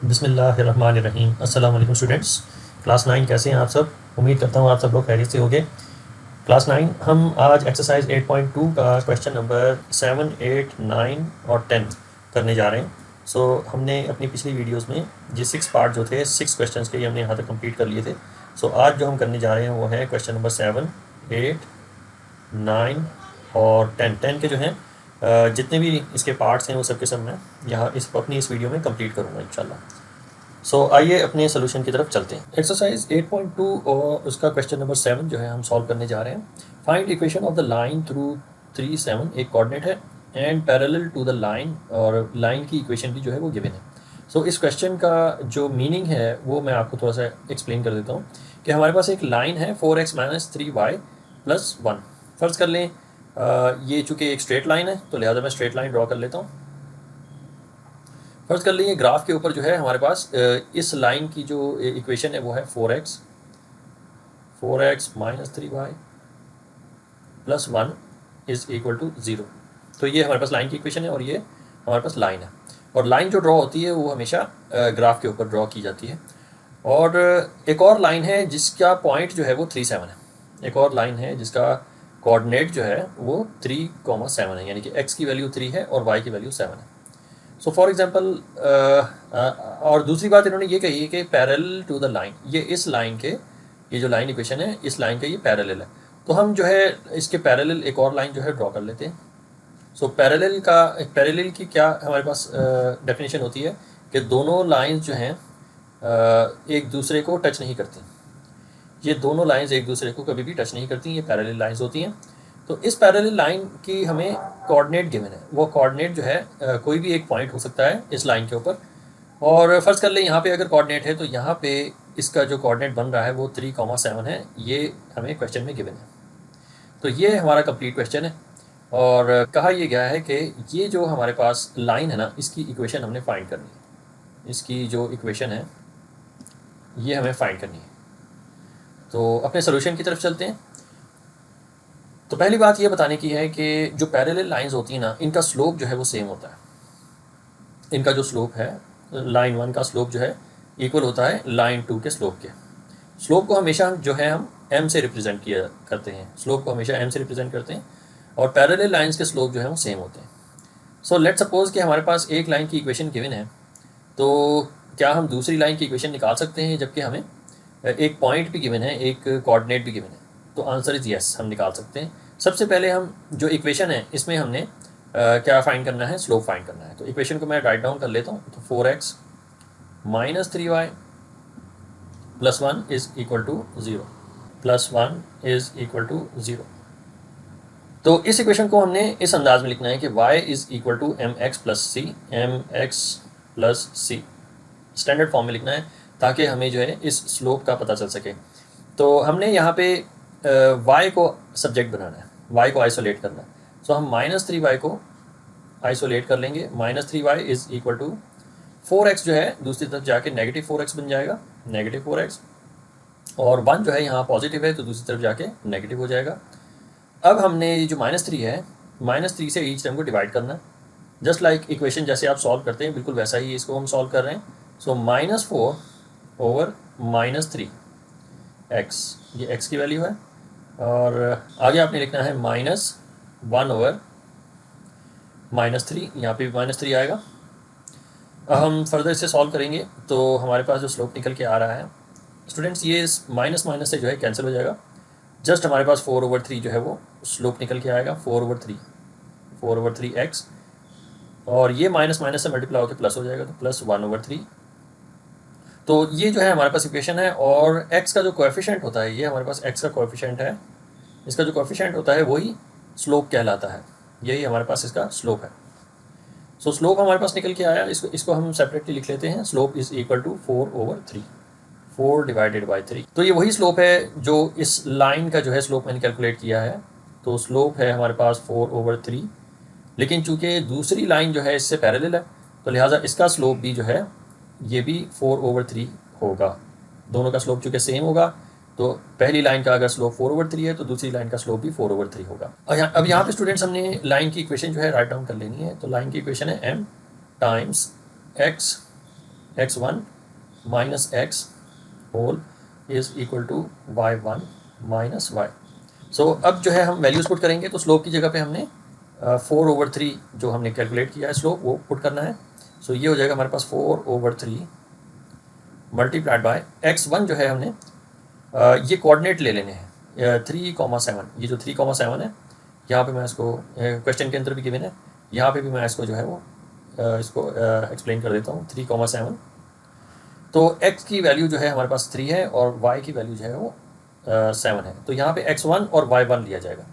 बिस्मिल्लाहिर्रहमानिर्रहीम। अस्सलाम वालेकुम स्टूडेंट्स। क्लास 9 कैसे हैं आप सब? उम्मीद करता हूँ आप सब लोग खैरियत से होंगे। क्लास 9 हम आज एक्सरसाइज 8.2 का क्वेश्चन नंबर 7, 8, 9 और 10 करने जा रहे हैं। हमने अपनी पिछली वीडियोस में ये 6 पार्ट जो थे 6 क्वेश्चंस के, ये हमने यहाँ तक कंप्लीट कर लिए थे। आज जो हम करने जा रहे हैं वो है क्वेश्चन नंबर 7, 8, 9 और 10 के जो हैं जितने भी इसके पार्ट्स हैं वो सब के सब मैं यहाँ अपनी इस वीडियो में कंप्लीट करूँगा इंशाल्लाह। आइए अपने सोल्यूशन की तरफ चलते हैं। एक्सरसाइज 8.2 और उसका क्वेश्चन नंबर 7 जो है हम सॉल्व करने जा रहे हैं। Find equation of the line through 3, 7 एक कोऑर्डिनेट है and parallel to the line, और लाइन की इक्वेशन भी जो है वो गिवन है। इस क्वेश्चन का जो मीनिंग है वो मैं आपको थोड़ा सा एक्सप्लेन कर देता हूँ कि हमारे पास एक लाइन है 4x - 3y + 1। फर्ज कर लें ये चूँकि एक स्ट्रेट लाइन है तो लिहाजा मैं स्ट्रेट लाइन ड्रॉ कर लेता हूँ। फर्ज कर लीजिए ग्राफ के ऊपर जो है हमारे पास इस लाइन की जो इक्वेशन है वो है 4x - 3y + 1 = 0। तो ये हमारे पास लाइन की इक्वेशन है और ये हमारे पास लाइन है। और लाइन जो ड्रॉ होती है वो हमेशा ग्राफ के ऊपर ड्रॉ की जाती है। और एक और लाइन है जिसका पॉइंट जो है वो 3, 7 है। एक और लाइन है जिसका कोऑर्डिनेट जो है वो 3, 7 है, यानी कि x की वैल्यू 3 है और y की वैल्यू 7 है। फॉर एग्जांपल और दूसरी बात इन्होंने ये कही है कि पैरेलल टू द लाइन, ये इस लाइन के, ये जो लाइन इक्वेशन है इस लाइन के ये पैरेलल है। तो हम जो है इसके पैरेलल एक और लाइन जो है ड्रॉ कर लेते हैं। पैरेलल की क्या हमारे पास डेफिनेशन होती है कि दोनों लाइंस जो हैं एक दूसरे को टच नहीं करती। ये दोनों लाइंस एक दूसरे को कभी भी टच नहीं करती, ये पैरेलल लाइंस होती हैं। तो इस पैरेलल लाइन की हमें कोऑर्डिनेट गिवन है। वो कोऑर्डिनेट जो है कोई भी एक पॉइंट हो सकता है इस लाइन के ऊपर। और फर्ज कर लें यहाँ पे अगर कोऑर्डिनेट है तो यहाँ पे इसका जो कोऑर्डिनेट बन रहा है वो 3, 7 है। ये हमें क्वेश्चन में गिवन है। तो ये हमारा कंप्लीट क्वेश्चन है और कहा यह गया है कि ये जो हमारे पास लाइन है ना, इसकी इक्वेशन हमने फाइंड करनी है। इसकी जो इक्वेशन है ये हमें फाइंड करनी है। तो अपने सोल्यूशन की तरफ चलते हैं। तो पहली बात ये बताने की है कि जो पैरेलल लाइंस होती हैं ना, इनका स्लोप जो है वो सेम होता है। इनका जो स्लोप है, लाइन 1 का स्लोप जो है इक्वल होता है लाइन 2 के स्लोप के। स्लोप को हमेशा जो है हम m से रिप्रेजेंट किया करते हैं। स्लोप को हमेशा m से रिप्रेजेंट करते हैं और पैरेलल लाइंस के स्लोप जो है वो सेम होते हैं। लेट्स सपोज कि हमारे पास एक लाइन की इक्वेशन गिवन है। तो क्या हम दूसरी लाइन की इक्वेशन निकाल सकते हैं जबकि हमें एक पॉइंट भी गिवन है, एक कोऑर्डिनेट भी गिवन है? तो आंसर इज़ यस, हम निकाल सकते हैं। सबसे पहले हम जो इक्वेशन है इसमें हमने क्या फाइंड करना है? स्लोप फाइंड करना है। तो इक्वेशन को मैं राइट डाउन कर लेता हूँ। तो 4x - 3y + 1 = 0, +1 = 0। तो इस इक्वेशन को हमने इस अंदाज में लिखना है कि y = mx + c, mx + c standard form में लिखना है ताकि हमें जो है इस स्लोप का पता चल सके। तो हमने यहाँ पे y को सब्जेक्ट बनाना है, y को आइसोलेट करना है। हम -3y को आइसोलेट कर लेंगे। -3y = 4x जो है दूसरी तरफ जाके -4x बन जाएगा, -4x। और 1 जो है यहाँ पॉजिटिव है तो दूसरी तरफ जाके नेगेटिव हो जाएगा। अब हमने ये जो -3 है, -3 से ईच टर्म को डिवाइड करना है। जस्ट लाइक इक्वेशन जैसे आप सॉल्व करते हैं बिल्कुल वैसा ही इसको हम सॉल्व कर रहे हैं। -4/-3x, ये x की वैल्यू है। और आगे आपने लिखना है -1/-3, यहाँ पे भी -3 आएगा। अब हम फर्दर इसे सॉल्व करेंगे तो हमारे पास जो स्लोप निकल के आ रहा है स्टूडेंट्स, ये माइनस माइनस से जो है कैंसिल हो जाएगा। जस्ट हमारे पास 4/3 जो है वो स्लोप निकल के आएगा, 4/3x। और ये माइनस माइनस से मल्टीप्लाई होकर प्लस हो जाएगा तो +1/3। तो ये जो है हमारे पास इक्वेशन है। और x का जो कोएफिशिएंट होता है, ये हमारे पास x का कोएफिशिएंट है। इसका जो कोएफिशिएंट होता है वही स्लोप कहलाता है। यही हमारे पास इसका स्लोप है। स्लोप हमारे पास निकल के आया। इसको हम सेपरेटली लिख लेते हैं। स्लोप = 4/3, 4/3। तो ये वही स्लोप है जो इस लाइन का जो है स्लोप मैंने कैलकुलेट किया है। तो स्लोप है हमारे पास 4/3, लेकिन चूंकि दूसरी लाइन जो है इससे पैरेलल है तो लिहाजा इसका स्लोप भी जो है ये भी 4/3 होगा। दोनों का स्लोप चूंकि सेम होगा तो पहली लाइन का अगर स्लोप 4/3 है तो दूसरी लाइन का स्लोप भी 4/3 होगा। अब यहाँ पे स्टूडेंट्स हमने लाइन की इक्वेशन जो है राइट डाउन कर लेनी है। तो लाइन की इक्वेशन है m × x x1 minus x whole is equal to y1 minus y. So अब जो है हम वैल्यूज़ पुट करेंगे, तो स्लोप की जगह पे हमने 4/3 जो हमने कैलकुलेट किया है स्लोप वो पुट करना है। सो ये हो जाएगा हमारे पास 4/3 मल्टीप्लाइड बाय x1 जो है हमने ये कोऑर्डिनेट ले लेने हैं 3,7। ये जो 3,7 है यहाँ पे मैं इसको क्वेश्चन के अंदर भी गिवन है, यहाँ पे भी मैं इसको जो है वो इसको एक्सप्लेन कर देता हूँ। 3,7 तो x की वैल्यू जो है हमारे पास 3 है और y की वैल्यू जो है वो 7 है। तो यहाँ पे x1 और y1 लिया जाएगा।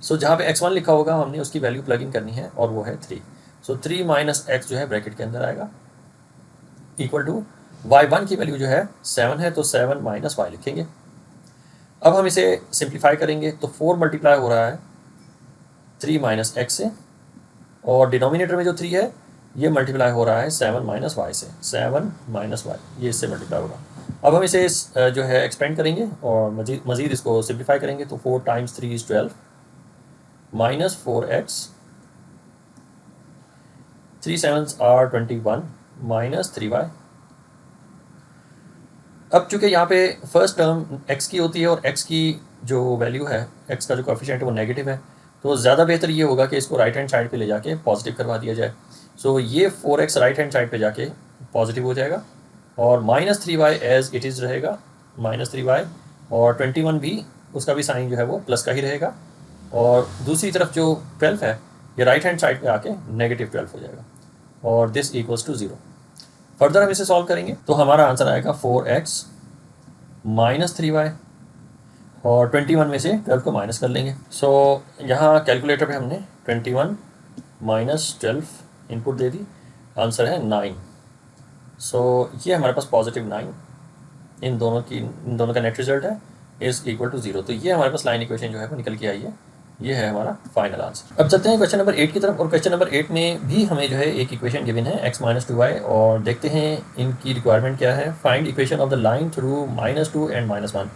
सो जहाँ पे x1 लिखा होगा हमने उसकी वैल्यू प्लग इन करनी है और वो है 3। सो 3 माइनस एक्स जो है ब्रैकेट के अंदर आएगा इक्वल टू y1 की वैल्यू जो है 7 है, तो 7 माइनस y लिखेंगे। अब हम इसे सिंप्लीफाई करेंगे तो 4 मल्टीप्लाई हो रहा है 3 माइनस एक्स से, और डिनोमिनेटर में जो 3 है ये मल्टीप्लाई हो रहा है 7 माइनस वाई से। 7 माइनस वाई ये इससे मल्टीप्लाई होगा। अब हम इसे जो है एक्सपेंड करेंगे और मज़ीद इसको सिंप्लीफाई करेंगे तो 4 times 3 is 12 minus 4x, 3 7s are 21 minus 3y। अब चूँकि यहाँ पे फर्स्ट टर्म x की होती है और x की जो वैल्यू है, x का जो कोएफिशिएंट है वो नेगेटिव है, तो ज़्यादा बेहतर ये होगा कि इसको राइट हैंड साइड पे ले जाके पॉजिटिव करवा दिया जाए। सो ये 4x राइट हैंड साइड पे जाके पॉजिटिव हो जाएगा और minus 3y as it is रहेगा, माइनस 3y, और 21 भी उसका भी साइन जो है वो प्लस का ही रहेगा, और दूसरी तरफ जो 12 है ये राइट हैंड साइड पे आके नेगेटिव 12 हो जाएगा और दिस इक्वल्स टू 0। फर्दर हम इसे सॉल्व करेंगे तो हमारा आंसर आएगा 4x माइनस 3y, और 21 में से 12 को माइनस कर लेंगे। सो यहाँ कैलकुलेटर पे हमने 21 माइनस 12 इनपुट दे दी, आंसर है 9। सो ये हमारे पास पॉजिटिव 9 इन दोनों का नेट रिजल्ट है इज़ इक्वल टू 0। तो ये हमारे पास लाइन इक्वेशन जो है वो निकल के आई है। ये है हमारा फाइनल आंसर। अब चलते हैं क्वेश्चन नंबर 8 की तरफ, और क्वेश्चन नंबर 8 में भी हमें जो है एक इक्वेशन गिवन है x माइनस 2y, और देखते हैं इनकी रिक्वायरमेंट क्या है। Find equation of the line through -2 and -1।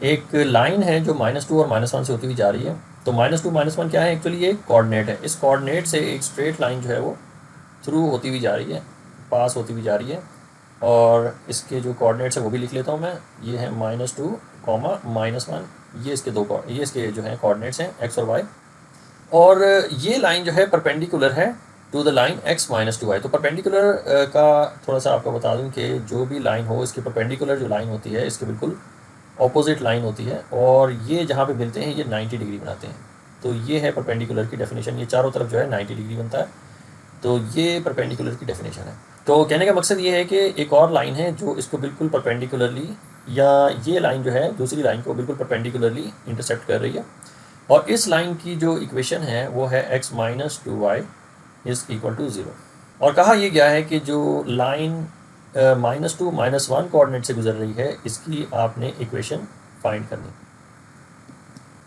एक लाइन है जो -2 और -1 से होती हुई जा रही है। तो -2 -1 क्या है, एक्चुअली ये कोऑर्डिनेट है। इस कोऑर्डिनेट से एक स्ट्रेट लाइन जो है वो थ्रू होती हुई जा रही है, पास होती हुई जा रही है, और इसके जो कोऑर्डिनेट्स है वो भी लिख लेता हूँ मैं। ये है -2, -1, ये इसके जो है कोऑर्डिनेट्स हैं x और y, और ये लाइन जो है परपेंडिकुलर है to the line x minus 2y। तो परपेंडिकुलर का थोड़ा सा आपको बता दूं कि जो भी लाइन हो इसकी परपेंडिकुलर जो लाइन होती है इसके बिल्कुल ऑपोजिट लाइन होती है, और ये जहाँ पे मिलते हैं ये 90 डिग्री बनाते हैं। तो ये है परपेंडिकुलर की डेफिनेशन, ये चारों तरफ जो है 90 डिग्री बनता है। तो ये परपेंडिकुलर की डेफिनेशन है। तो कहने का मकसद ये है कि एक और लाइन है जो इसको बिल्कुल परपेंडिकुलरली, या ये लाइन जो है दूसरी लाइन को बिल्कुल परपेंडिकुलरली इंटरसेप्ट कर रही है, और इस लाइन की जो इक्वेशन है वो है x minus 2y is equal to 0। और कहा यह गया है कि जो लाइन -2 -1 कोऑर्डिनेट से गुजर रही है इसकी आपने इक्वेशन फाइंड करनी।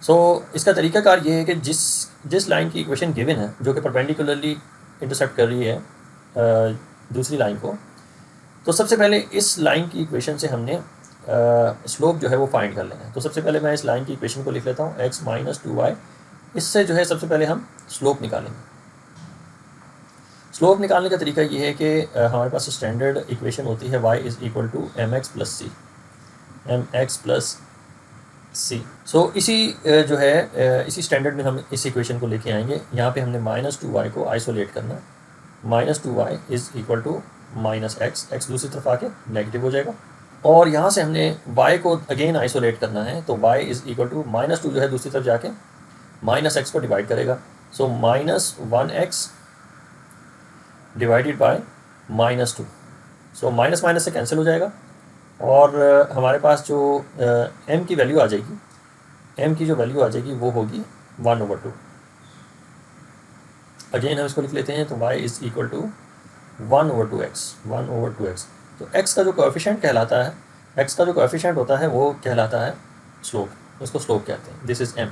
सो इसका तरीकाकार ये है कि जिस लाइन की इक्वेशन गिवन है जो कि परपेंडिकुलरली इंटरसेप्ट कर रही है दूसरी लाइन को, तो सबसे पहले इस लाइन की इक्वेशन से हमने स्लोप जो है वो फाइंड कर लेना है। तो सबसे पहले मैं इस लाइन की इक्वेशन को लिख लेता हूँ x माइनस 2y। इससे जो है सबसे पहले हम स्लोप निकालेंगे। स्लोप निकालने का तरीका ये है कि हमारे पास स्टैंडर्ड इक्वेशन होती है y is equal to mx plus c। So इसी जो है इसी स्टैंडर्ड में हम इस इक्वेशन को लेके आएंगे। यहाँ पे हमने -2y को आइसोलेट करना है। -2y is equal to -x दूसरी तरफ आके नेगेटिव हो जाएगा, और यहाँ से हमने y को अगेन आइसोलेट करना है। तो y इज़ इक्वल टू -2 जो है दूसरी तरफ जाके -x को डिवाइड करेगा। सो -1x divided by -2। So minus minus से कैंसिल हो जाएगा, और हमारे पास जो m की वैल्यू आ जाएगी, m की जो वैल्यू आ जाएगी वो होगी 1/2। अगेन हम इसको लिख लेते हैं। तो y is equal to 1/2x। तो x का जो कोएफिशिएंट कहलाता है, x का जो कोएफिशिएंट होता है वो कहलाता है स्लोप, उसको स्लोप कहते हैं। This is m।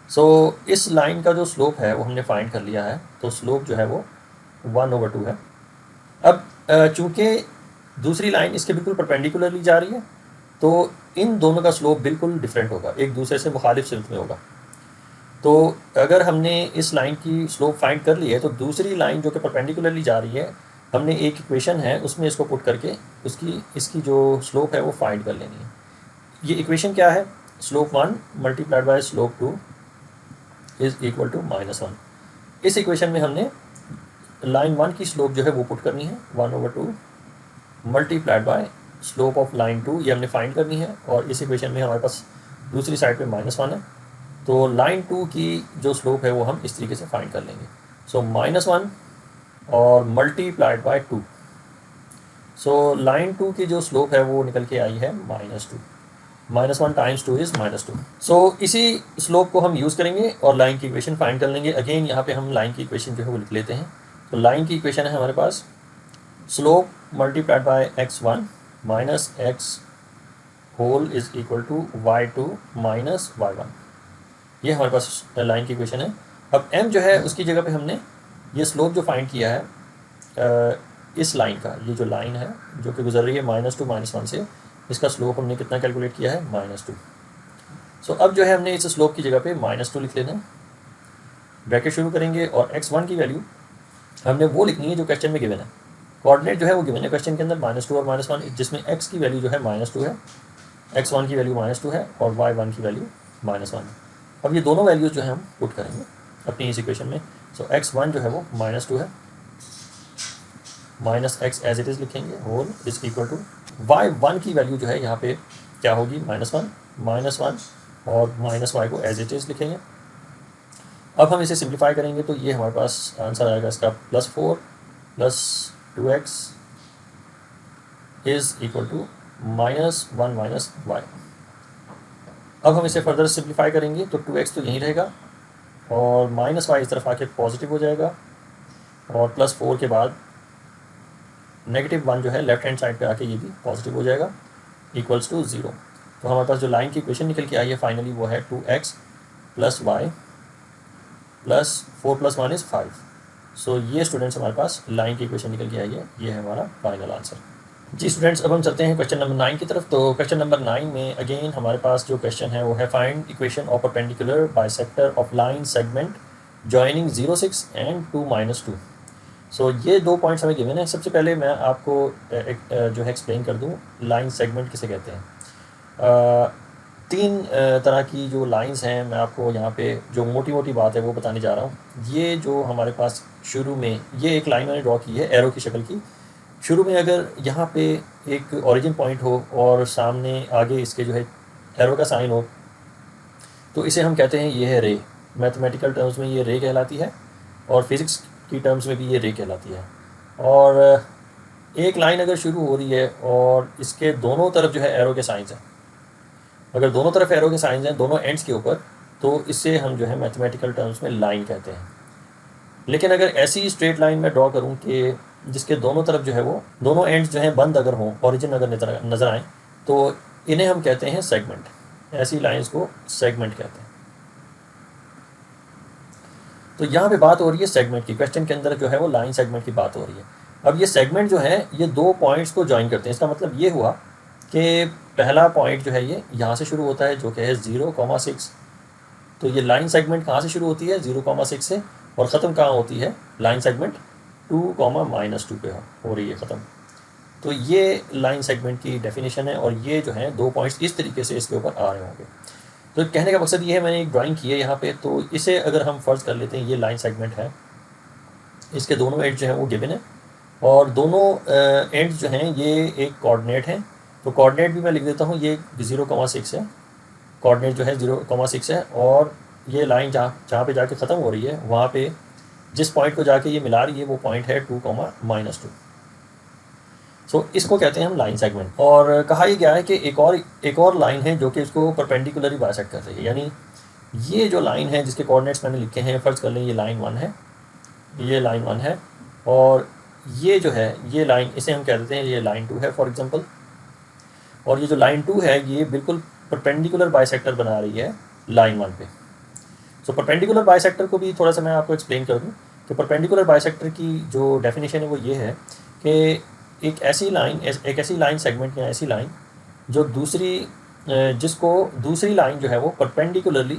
सो इस लाइन का जो स्लोप है वो हमने फाइंड कर लिया है। तो स्लोप जो है वो 1/2 है। अब चूँकि दूसरी लाइन इसके बिल्कुल परपेंडिकुलरली जा रही है, तो इन दोनों का स्लोप बिल्कुल डिफरेंट होगा, एक दूसरे से मुखालिफ सिमत में होगा। तो अगर हमने इस लाइन की स्लोप फाइंड कर ली है तो दूसरी लाइन जो कि परपेंडिकुलरली जा रही है हमने एक इक्वेशन है उसमें इसको पुट करके इसकी जो स्लोप है वो फाइंड कर लेनी है। ये इक्वेशन क्या है, slope 1 multiplied by slope 2 is equal to -1। इस इक्वेशन में हमने लाइन 1 की स्लोप जो है वो पुट करनी है 1/2 multiplied by slope of line 2, ये हमने फाइंड करनी है। और इस इक्वेशन में हमारे पास दूसरी साइड पे -1 है, तो लाइन 2 की जो स्लोप है वो हम इस तरीके से फाइंड कर लेंगे। सो -1 और मल्टीप्लाइड बाय 2। सो लाइन 2 की जो स्लोप है वो निकल के आई है -2। -1 टाइम्स 2 इज़ -2। सो इसी स्लोप को हम यूज़ करेंगे और लाइन की इक्वेशन फाइंड कर लेंगे। अगेन यहाँ पे हम लाइन की इक्वेशन जो है वो लिख लेते हैं। तो लाइन की इक्वेशन है हमारे पास slope multiplied by x1 minus x whole is equal to y2 minus y1। ये हमारे पास लाइन की इक्वेशन है। अब m जो है उसकी जगह पे हमने ये स्लोप जो फाइंड किया है इस लाइन का, ये जो लाइन है जो कि गुजर रही है -2 -1 से, इसका स्लोप हमने कितना कैलकुलेट किया है, -2। सो अब जो है हमने इस स्लोप की जगह पे -2 लिख लेना है, ब्रैकेट शुरू करेंगे और x1 की वैल्यू हमने वो लिखनी है जो क्वेश्चन में गिवन है। कोऑर्डिनेट जो है वो गिवन है क्वेश्चन के अंदर -2 और -1, जिसमें x की वैल्यू जो है -2 है, x1 की वैल्यू -2 है और y1 की वैल्यू -1 है। अब ये दोनों वैल्यूज जो है हम पुट करेंगे अपनी इस इक्वेशन में। सो x1 जो है वो -2 है, minus x as it is लिखेंगे, whole is equal to y1 की वैल्यू जो है यहाँ पे क्या होगी, -1 और -y को एज इट इज़ लिखेंगे। अब हम इसे सिंप्लीफाई करेंगे तो ये हमारे पास आंसर आएगा इसका +4 + 2x is equal to -1 - y। अब हम इसे फर्दर सिंप्लीफाई करेंगे तो 2x तो यहीं रहेगा और -y इस तरफ आके पॉजिटिव हो जाएगा और +4 के बाद -1 जो है लेफ्ट हैंड साइड पे आके ये भी पॉजिटिव हो जाएगा, इक्वल्स टू 0। तो हमारे पास जो लाइन की इक्वेशन निकल के आई है फाइनली वो है 2x + y + 4 + 1 = 5। सो ये स्टूडेंट्स हमारे पास लाइन की इक्वेशन निकल के आई है, ये है हमारा फाइनल आंसर। जी स्टूडेंट्स, अब हम चलते हैं क्वेश्चन नंबर 9 की तरफ। तो क्वेश्चन नंबर 9 में अगेन हमारे पास जो क्वेश्चन है वो है find equation of perpendicular bisector of line segment joining 0, 6 and 2, -2। सो ये 2 पॉइंट्स हमें गिवन है। सबसे पहले मैं आपको जो है एक्सप्लेन कर दूँ लाइन सेगमेंट किसे कहते हैं। 3 तरह की जो लाइंस हैं, मैं आपको यहाँ पे जो मोटी मोटी बात है वो बताने जा रहा हूँ। ये जो हमारे पास शुरू में ये एक लाइन मैंने ड्रॉ की है एरो की शक्ल की। शुरू में अगर यहाँ पे एक ओरिजिन पॉइंट हो और सामने आगे इसके जो है एरो का साइन हो तो इसे हम कहते हैं ये है रे। मैथमेटिकल टर्म्स में ये रे कहलाती है और फिज़िक्स की टर्म्स में भी ये रे कहलाती है। और एक लाइन अगर शुरू हो रही है और इसके दोनों तरफ जो है एरो के साइंस हैं, अगर दोनों तरफ एरो के साइंस हैं दोनों एंड्स के ऊपर, तो इससे हम जो है मैथमेटिकल टर्म्स में लाइन कहते हैं। लेकिन अगर ऐसी स्ट्रेट लाइन में ड्रॉ करूं कि जिसके दोनों तरफ जो है वो दोनों एंड्स जो हैं बंद अगर हों, ओरिजिन अगर नज़र आएँ, तो इन्हें हम कहते हैं सेगमेंट। ऐसी लाइंस को सेगमेंट कहते हैं। तो यहाँ पे बात हो रही है सेगमेंट की, क्वेश्चन के अंदर जो है वो लाइन सेगमेंट की बात हो रही है। अब ये सेगमेंट जो है ये 2 पॉइंट्स को ज्वाइन करते हैं। इसका मतलब ये हुआ कि पहला पॉइंट जो है ये यहाँ से शुरू होता है जो कि है 0,6। तो ये लाइन सेगमेंट कहाँ से शुरू होती है, 0,6 से, और ख़त्म कहाँ होती है, लाइन सेगमेंट 2, -2 पे हो रही है ख़त्म। तो ये लाइन सेगमेंट की डेफिनेशन है और ये जो है 2 पॉइंट्स इस तरीके से इसके ऊपर आ रहे होंगे। तो कहने का मकसद ये है, मैंने एक ड्राइंग की है यहाँ पे, तो इसे अगर हम फ़र्ज़ कर लेते हैं ये लाइन सेगमेंट है, इसके दोनों एंड जो हैं वो गिवन है और दोनों एंड्स जो हैं ये एक कोऑर्डिनेट हैं। तो कोऑर्डिनेट भी मैं लिख देता हूँ, ये 0,6 है, कोऑर्डिनेट जो है 0,6 है और ये लाइन जहाँ पे जाके ख़त्म हो रही है वहाँ पे जिस पॉइंट को जाके ये मिला रही है वो पॉइंट है 2, -2। सो इसको कहते हैं हम लाइन सेगमेंट। और कहा यह गया है कि एक और लाइन है जो कि इसको परपेंडिकुलरली बाइसेक्ट कर रही है। यानी ये जो लाइन है जिसके कोऑर्डिनेट्स मैंने लिखे हैं, फ़र्ज़ कर लें ये लाइन 1 है, ये लाइन 1 है और ये जो है ये लाइन, इसे हम कह देते हैं ये लाइन 2 है फॉर एग्जांपल। और ये जो लाइन 2 है ये बिल्कुल परपेंडिकुलर बाइसेक्टर बना रही है लाइन 1 पे। सो परपेंडिकुलर बाइसेक्टर को भी थोड़ा सा मैं आपको एक्सप्लेन कर दूं कि परपेंडिकुलर बाइसेक्टर की जो डेफिनेशन है वो ये है कि एक ऐसी लाइन सेगमेंट या ऐसी लाइन जो जिसको दूसरी लाइन जो है वो परपेंडिकुलरली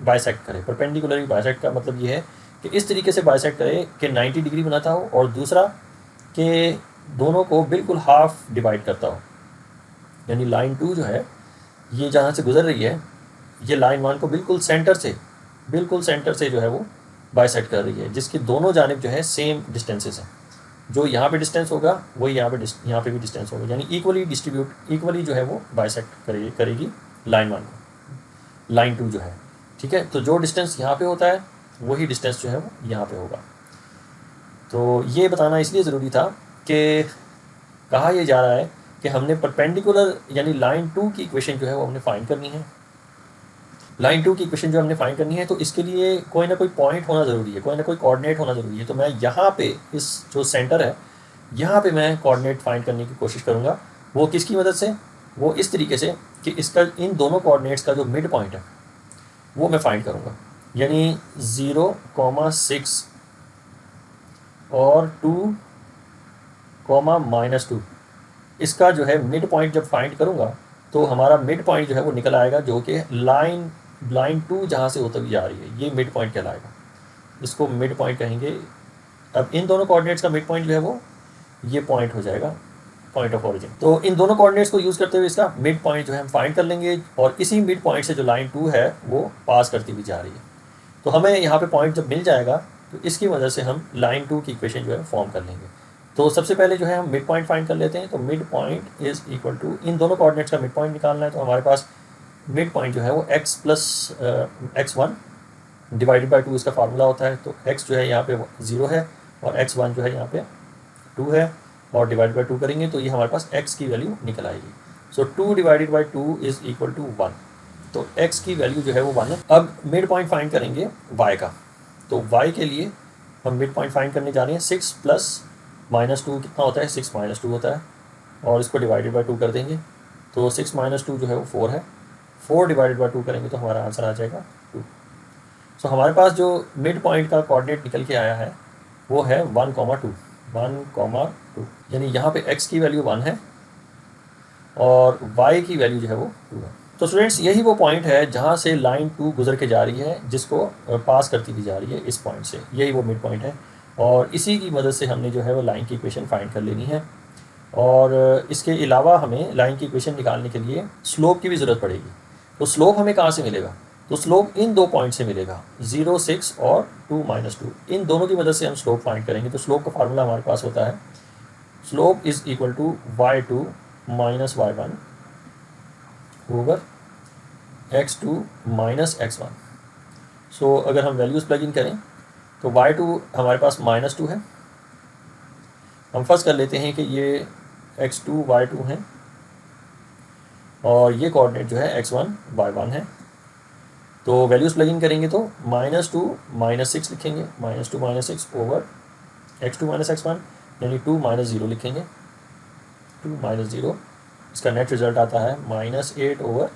बाइसेक्ट करे। परपेंडिकुलरली बाइसेक्ट का मतलब ये है कि इस तरीके से बाइसेक्ट करे कि 90 डिग्री बनाता हो और दूसरा कि दोनों को बिल्कुल हाफ डिवाइड करता हो, यानी लाइन 2 जो है ये जहाँ से गुजर रही है ये लाइन 1 को बिल्कुल सेंटर से जो है वो बाइसेक्ट कर रही है, जिसकी दोनों जानिब जो है सेम डिस्टेंसेस हैं। जो यहाँ पे डिस्टेंस होगा वही यहाँ पे भी डिस्टेंस होगा, यानी इक्वली जो है वो बाइसेक्ट करेगी लाइन 1 को, लाइन 2 जो है। ठीक है, तो जो डिस्टेंस यहाँ पे होता है वही डिस्टेंस जो है वो यहाँ पे होगा। तो ये बताना इसलिए ज़रूरी था कि कहा यह जा रहा है कि हमने परपेंडिकुलर यानी लाइन 2 की इक्वेशन जो है वो हमने फाइंड करनी है। लाइन 2 की इक्वेशन जो हमने फाइंड करनी है तो इसके लिए कोई ना कोई पॉइंट होना ज़रूरी है, कोई ना कोई कोऑर्डिनेट होना ज़रूरी है। तो मैं यहाँ पे इस जो सेंटर है यहाँ पे मैं कोऑर्डिनेट फाइंड करने की कोशिश करूँगा। वो किसकी मदद से? वो इस तरीके से कि इसका इन दोनों कोऑर्डिनेट्स का जो मिड पॉइंट है वो मैं फाइंड करूँगा, यानी 0,6 और 2,-2 इसका जो है मिड पॉइंट जब फाइंड करूँगा तो हमारा मिड पॉइंट जो है वो निकल आएगा, जो कि लाइन 2 जहाँ से होती हुई जा रही है ये मिड पॉइंट कहलाएगा, इसको मिड पॉइंट कहेंगे। अब इन दोनों कोऑर्डिनेट्स का मिड पॉइंट जो है वो ये पॉइंट हो जाएगा, पॉइंट ऑफ ओरिजिन। तो इन दोनों कोऑर्डिनेट्स को यूज़ करते हुए इसका मिड पॉइंट जो है हम फाइंड कर लेंगे, और इसी मिड पॉइंट से जो लाइन 2 है वो पास करती हुई जा रही है। तो हमें यहाँ पे पॉइंट जब मिल जाएगा तो इसकी वजह से हम लाइन 2 की इक्वेशन जो है फॉर्म कर लेंगे। तो सबसे पहले जो है हम मिड पॉइंट फाइंड कर लेते हैं। तो mid point is equal to, इन दोनों कोऑर्डिनेट्स का मिड पॉइंट निकालना है तो हमारे पास मिड पॉइंट जो है वो x+x1 डिवाइडेड बाई 2 इसका फार्मूला होता है। तो x जो है यहाँ पे 0 है और x1 जो है यहाँ पे 2 है, और डिवाइड बाई 2 करेंगे तो ये हमारे पास x की वैल्यू निकल आएगी। So 2 divided by 2 is equal to 1। तो x की वैल्यू जो है वो 1 है। अब मिड पॉइंट फाइंड करेंगे y का। तो y के लिए हम मिड पॉइंट फाइंड करने जा रहे हैं। 6 + -2 कितना होता है? 6 - 2 होता है, और इसको डिवाइडेड बाई 2 कर देंगे तो 6 - 2 जो है वो 4 है। 4 डिवाइडेड बाई 2 करेंगे तो हमारा आंसर आ जाएगा 2। सो हमारे पास जो मिड पॉइंट का कोऑर्डिनेट निकल के आया है वो है 1,2 यानी यहाँ पे x की वैल्यू 1 है और y की वैल्यू जो है वो 2 है। तो स्टूडेंट्स यही वो पॉइंट है जहाँ से लाइन 2 गुजर के जा रही है, जिसको पास करती हुई जा रही है इस पॉइंट से, यही वो मिड पॉइंट है। और इसी की मदद से हमने जो है वो लाइन की इक्वेशन फाइंड कर लेनी है। और इसके अलावा हमें लाइन की इक्वेशन निकालने के लिए स्लोप की भी ज़रूरत पड़ेगी। तो स्लोप हमें कहाँ से मिलेगा? तो स्लोप इन दो पॉइंट से मिलेगा, 0,6 और 2 - 2। इन दोनों की मदद से हम स्लोप फाइंड करेंगे। तो स्लोप का फार्मूला हमारे पास होता है, slope is equal to y2 - y1 over x2 - x1। So अगर हम वैल्यूज़ प्लग इन करें तो y2 हमारे पास -2 है। हम फर्स्ट कर लेते हैं कि ये x2 y2 हैं और ये कोऑर्डिनेट जो है x1 y1 है। तो वैल्यूज़ प्लग इन करेंगे तो -2 - 6 लिखेंगे, -2 - 6 ओवर x2 - x1, यानी 2 - 0 लिखेंगे, 2 - 0। इसका नेट रिज़ल्ट आता है -8 ओवर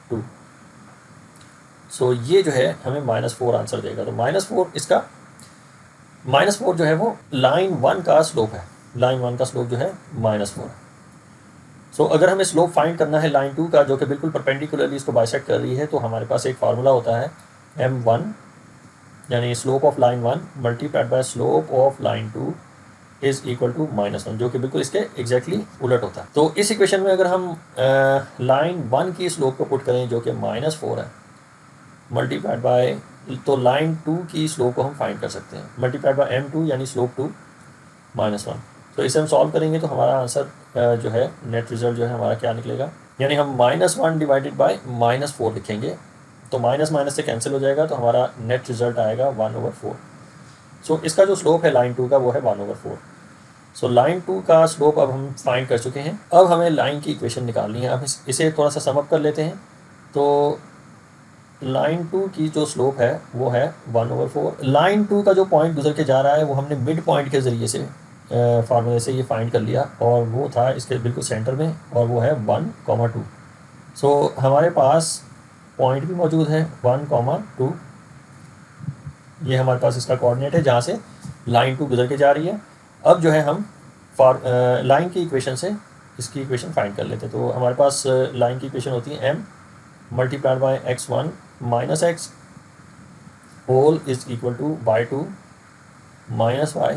2। सो ये जो है हमें -4 आंसर देगा। तो -4 इसका -4 जो है वो लाइन 1 का स्लोप है, लाइन 1 का स्लोप जो है -4 है। सो अगर हमें स्लोप फाइंड करना है लाइन 2 का, जो कि बिल्कुल परपेंडिकुलरली इसको बाइसेक्ट कर रही है, तो हमारे पास एक फार्मूला होता है m1, यानी slope of line 1 multiplied by slope of line 2 is equal to -1, जो कि बिल्कुल इसके एग्जैक्टली उलट होता है। तो इस इक्वेशन में अगर हम लाइन 1 की स्लोप को पुट करें जो कि -4 है, मल्टीप्लाइड बाय, तो लाइन 2 की स्लोप को हम फाइंड कर सकते हैं, मल्टीप्लाइड बाय m2 यानी स्लोप 2 -1। तो इसे हम सॉल्व करेंगे तो हमारा आंसर जो है नेट रिज़ल्ट जो है हमारा क्या निकलेगा, यानी हम -1 डिवाइडेड बाय -4 लिखेंगे तो माइनस माइनस से कैंसिल हो जाएगा, तो हमारा नेट रिज़ल्ट आएगा 1/4। सो इसका जो स्लोप है लाइन 2 का वो है 1/4। सो लाइन 2 का स्लोप अब हम फाइंड कर चुके हैं। अब हमें लाइन की इक्वेशन निकालनी है। अब इसे थोड़ा सा सम अप कर लेते हैं। तो लाइन 2 की जो स्लोप है वो है 1/4। लाइन 2 का जो पॉइंट गुजर के जा रहा है वो हमने मिड पॉइंट के ज़रिए से फार्मूले से ये फाइंड कर लिया, और वो था इसके बिल्कुल सेंटर में, और वो है 1,2। सो हमारे पास पॉइंट भी मौजूद है 1,2। ये हमारे पास इसका कोऑर्डिनेट है जहाँ से लाइन 2 गुजर के जा रही है। अब जो है हम लाइन की इक्वेशन से इसकी इक्वेशन फाइंड कर लेते हैं। तो हमारे पास लाइन की इक्वेशन होती है m multiplied by x1 minus x whole is equal to y2 minus y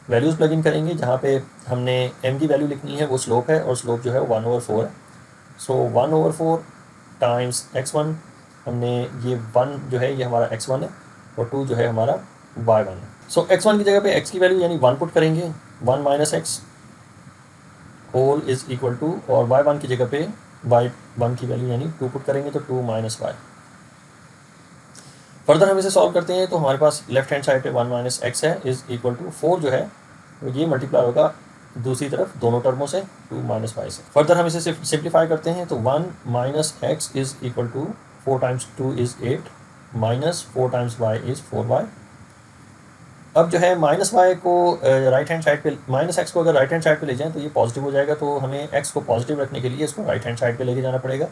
values plug in करेंगे, जहाँ पे हमने m की वैल्यू लिखनी है वो स्लोप है, और स्लोप जो है 1/4 है। सो 1/4 टाइम्स x1, हमने ये 1 जो है ये हमारा x1 है, और 2 जो है हमारा y1 है। सो x1 की जगह पे x की वैल्यू यानी 1 पुट करेंगे, 1 minus x whole is equal to, और y1 की जगह पे y1 की वैल्यू यानी 2 पुट करेंगे तो 2 माइनस वाई। फर्दर हम इसे सॉल्व करते हैं तो हमारे पास लेफ्ट हैंड साइड पे 1 माइनस एक्स है इज़ इक्वल टू 4 जो है तो ये मल्टीप्लाई होगा दूसरी तरफ दोनों टर्मों से 2 माइनस वाई से। फर्दर हम इसे सिंप्लीफाई करते हैं तो 1 minus x is equal to 4 times 2 is 8 minus 4 times y is 4y। अब जो है माइनस वाई को राइट हैंड साइड पे, माइनस एक्स को अगर राइट हैंड साइड पे ले जाएं तो ये पॉजिटिव हो जाएगा, तो हमें एक्स को पॉजिटिव रखने के लिए इसको राइट हैंड साइड पे लेके जाना पड़ेगा।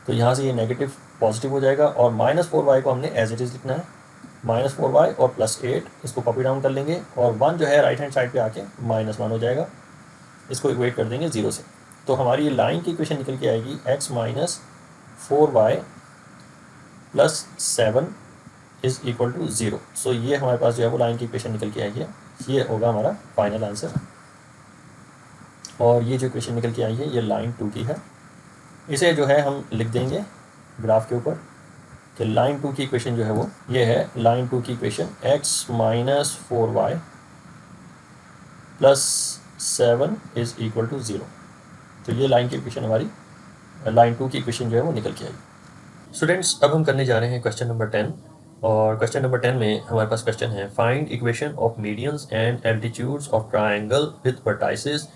तो यहाँ से ये नेगेटिव पॉजिटिव हो जाएगा, और -4y को हमने एज इट इज़ लिखना है, -4y और +8 इसको कॉपी डाउन कर लेंगे, और 1 जो है राइट हैंड साइड पे आके -1 हो जाएगा, इसको इक्वेट कर देंगे 0 से। तो हमारी ये लाइन की इक्वेशन निकल के आएगी x minus 4y plus 7 is equal to 0। So ये हमारे पास जो है वो लाइन की इक्वेशन निकल के आई है, ये होगा हमारा फाइनल आंसर। और ये जो इक्वेशन निकल के आई है ये लाइन 2 की है। इसे जो है हम लिख देंगे ग्राफ के ऊपर कि लाइन 2 की इक्वेशन जो है वो ये है, लाइन 2 की equation x minus 4y plus 7 is equal to 0। तो ये लाइन की इक्वेशन हमारी, लाइन 2 की इक्वेशन जो है वो निकल के आई। स्टूडेंट्स, अब हम करने जा रहे हैं क्वेश्चन नंबर 10, और क्वेश्चन नंबर 10 में हमारे पास क्वेश्चन है find equation of medians and altitudes of triangle with vertices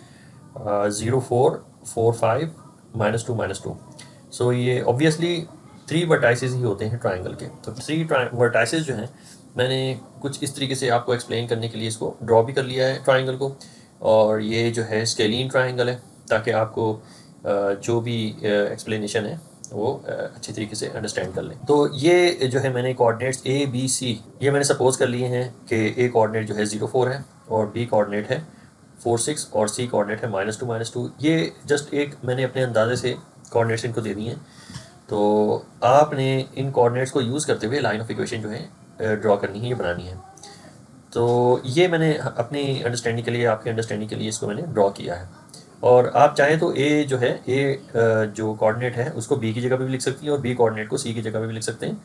0, 4, 4, 5, -2, -2। सो ये ऑब्वियसली 3 वर्टाइसेस ही होते हैं ट्राइंगल के। तो 3 वर्टाइसेस जो हैं मैंने कुछ इस तरीके से आपको एक्सप्लेन करने के लिए इसको ड्रॉ भी कर लिया है ट्राइंगल को, और ये जो है स्केलीन ट्राइंगल है, ताकि आपको जो भी एक्सप्लेनेशन है वो अच्छी तरीके से अंडरस्टैंड कर लें। तो ये जो है मैंने कोऑर्डिनेट्स A, B, C ये मैंने सपोज कर लिए हैं कि A कोऑर्डिनेट जो है 0, 4 है, और B कोऑर्डिनेट है 4, 6, और C कोऑर्डिनेट है -2, -2। ये जस्ट एक मैंने अपने अंदाजे से कोऑर्डिनेट्स इनको दे दिए हैं। तो आपने इन कोऑर्डिनेट्स को यूज़ करते हुए लाइन ऑफ इक्वेशन जो है ड्रॉ करनी है, ये बनानी है। तो ये मैंने अपनी अंडरस्टैंडिंग के लिए, आपकी अंडरस्टैंडिंग के लिए इसको मैंने ड्रॉ किया है। और आप चाहें तो ए जो है, ए जो कोऑर्डिनेट है उसको बी की जगह पे भी लिख सकती हैं, और बी कोऑर्डिनेट को सी की जगह पे भी लिख सकते हैं।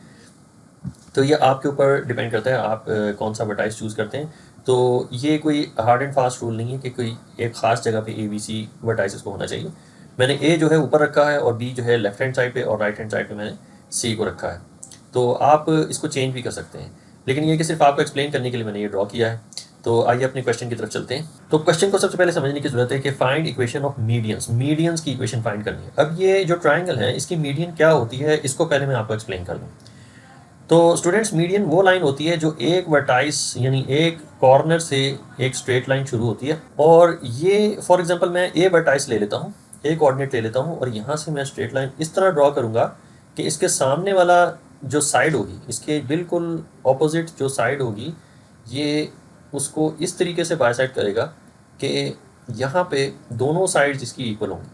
तो ये आपके ऊपर डिपेंड करता है आप कौन सा वर्टाइस चूज़ करते हैं। तो ये कोई हार्ड एंड फास्ट रूल नहीं है कि कोई एक ख़ास जगह पे ए, बी, सी वर्टाइसेस को होना चाहिए। मैंने ए जो है ऊपर रखा है, और बी जो है लेफ्ट हैंड साइड पे, और राइट हैंड साइड पे मैंने सी को रखा है। तो आप इसको चेंज भी कर सकते हैं, लेकिन ये कि सिर्फ आपको एक्सप्लेन करने के लिए मैंने ये ड्रॉ किया है। तो आइए अपने क्वेश्चन की तरफ चलते हैं। तो क्वेश्चन को सबसे पहले समझने की जरूरत है कि find equation of medians, medians की इक्वेशन फाइंड करनी है। अब ये जो ट्राइंगल है इसकी मीडियन क्या होती है, इसको पहले मैं आपको एक्सप्लेन कर दूँ। तो स्टूडेंट्स, मीडियन वो लाइन होती है जो एक वर्टाइस यानी एक कॉर्नर से एक स्ट्रेट लाइन शुरू होती है, और ये फॉर एग्जांपल मैं ए वर्टाइस ले लेता हूँ, ए कोऑर्डिनेट ले लेता हूँ, और यहाँ से मैं स्ट्रेट लाइन इस तरह ड्रॉ करूँगा कि इसके सामने वाला जो साइड होगी, इसके बिल्कुल ऑपोजिट जो साइड होगी, ये उसको इस तरीके से बाइसेक्ट करेगा कि यहाँ पे दोनों साइड्स इसकी इक्वल होंगी,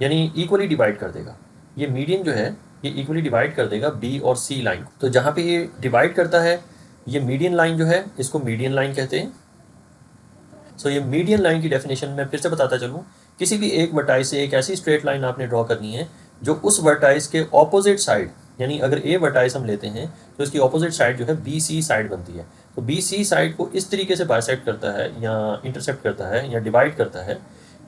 यानी इक्वली डिवाइड कर देगा। ये मीडियन जो है ये इक्वली डिवाइड कर देगा बी और सी लाइन को। तो जहाँ पे ये डिवाइड करता है, ये मीडियन लाइन जो है इसको मीडियन लाइन कहते हैं। सो ये मीडियन लाइन की डेफिनेशन मैं फिर से बताता चलूँ, किसी भी एक वर्टाइस से एक ऐसी स्ट्रेट लाइन आपने ड्रॉ करनी है जो उस वर्टाइस के ऑपोजिट साइड, यानी अगर ए वर्टाइस हम लेते हैं तो इसकी ऑपोजिट साइड जो है बी सी साइड बनती है। तो बी सी साइड को इस तरीके से बाइसेक्ट करता है, या इंटरसेप्ट करता है, या डिवाइड करता है